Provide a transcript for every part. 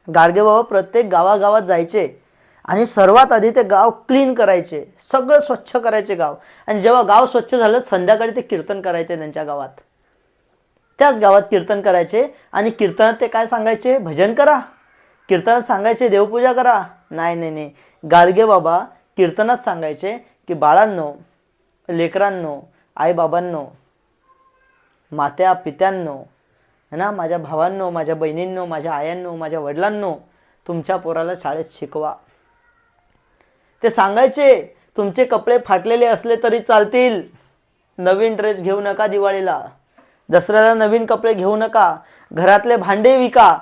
गाडगेबाबा प्रत्येक गावागावात जायचे आणि सर्वात आधी ते गाव क्लीन करायचे, सगळं स्वच्छ करायचे गाव. आणि जेव्हा गाव स्वच्छ झालं संध्याकाळी ते कीर्तन करायचे त्यांच्या गावात. त्याच गावात कीर्तन करायचे आणि कीर्तनात ते काय सांगायचे? भजन करा. कीर्तनात सांगायचे देवपूजा करा? नाही नाही नाही. गाडगेबाबा कीर्तनात सांगायचे की बाळांनो, लेकरांनो, आईबाबांनो, मात्या पित्यांनो, है ना, माझ्या भावांनो, माझ्या बहिणींनो, माझ्या आयांनो, माझ्या वडिलांनो, तुमच्या पोराला शाळेत शिकवा. ते सांगायचे तुमचे कपडे फाटलेले असले तरी चालतील, नवीन ड्रेस घेऊ नका दिवाळीला, दसऱ्याला नवीन कपडे घेऊ नका, घरातले भांडे विका,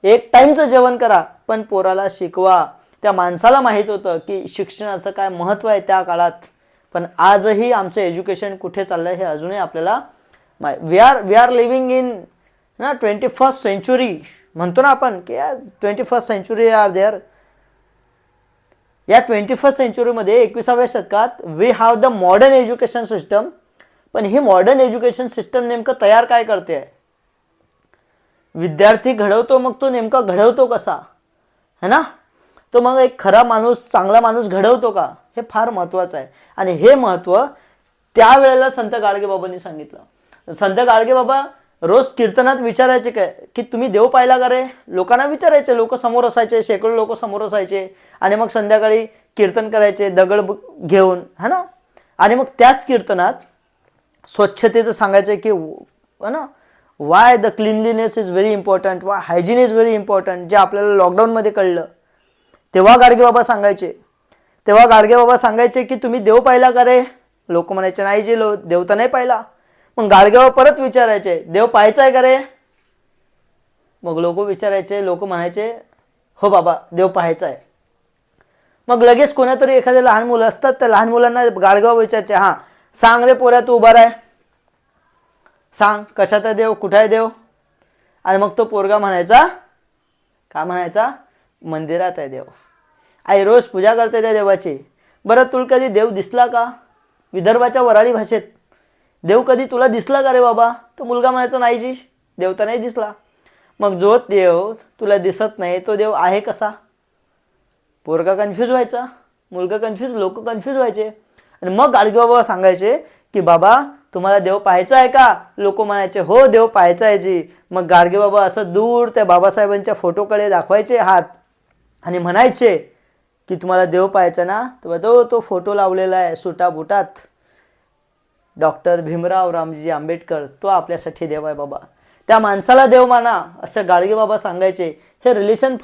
एक टाईमचं जेवण करा, पण पोराला शिकवा. त्या माणसाला माहीत होतं की शिक्षणाचं काय महत्त्व आहे त्या काळात. पण आजही आमचं एज्युकेशन कुठे चाललं हे अजूनही आपल्याला वी आर लिव्हिंग इन ना 21st सेंचुरी म्हणतो ना आपण की 21st सेंचुरी आर देअर. या 21st सेंचुरीमध्ये 21व्या शतकात we have the modern education system. पण ही मॉडर्न एज्युकेशन सिस्टम नेमकं तयार काय करते? विद्यार्थी घडवतो, मग तो नेमका घडवतो कसा, है ना? तो मग एक खरा माणूस, चांगला माणूस घडवतो का? हे फार महत्त्वाचं आहे. आणि हे महत्त्व त्यावेळेला संत गाडगेबाबांनी सांगितलं. संत गाडगेबाबा रोज कीर्तनात विचारायचे काय की तुम्ही देव पाहिला का रे? लोकांना विचारायचे. लोक समोर असायचे, शेकडो लोक समोर असायचे आणि मग संध्याकाळी कीर्तन करायचे दगड घेऊन, है ना. आणि मग त्याच कीर्तनात स्वच्छतेचं सांगायचं की है ना, why the cleanliness is very important, Y hygiene is very important, जे आपल्याला लॉकडाऊनमध्ये कळलं. तेव्हा गाडगेबाबा सांगायचे की तुम्ही देव पाहिला का रे? लोक म्हणायचे नाही जी देव तर नाही पाहिला. मग गाडगेबाबा परत विचारायचे देव पाहायचा आहे का रे? मग लोक म्हणायचे हो बाबा देव पाहायचा आहे. मग लगेच कोणातरी एखादे लहान मुलं असतात, त्या लहान मुलांना गाडगेबाबा विचारायचे हां सांग रे पोऱ्या तू उभा राह, सांग कशात आहे देव, कुठे आहे देव? आणि मग तो पोरगा म्हणायचा, का म्हणायचा? मंदिरात आहे देव, आई रोज पूजा करते त्या देवाची. बरं तुला कधी देव दिसला का? विदर्भाच्या वराळी भाषेत देव कधी तुला दिसला का रे बाबा? तो मुलगा म्हणायचा नाही जी देव तर नाही दिसला. मग जो देव तुला दिसत नाही तो देव आहे कसा? पोरगा कन्फ्यूज व्हायचा, मुलगा कन्फ्यूज, लोक कन्फ्यूज व्हायचे. आणि मग गाडगेबाबा सांगायचे की बाबा तुम्हाला देव पाहायचा आहे का? लोक म्हणायचे हो देव पाहायचा आहे जी. मग गाडगेबाबा असं दूर त्या बाबासाहेबांच्या फोटोकडे दाखवायचे हात आणि म्हणायचे की तुम्हाला देव पाहायचा ना, तर तो फोटो लावलेला आहे सुटा बुटात, डॉक्टर भीमराव रामजी आंबेडकर, तो आपल्यासाठी देव आहे बाबा, त्या माणसाला देव माना, असं गाडगेबाबा सांगायचे. हे रिलेशन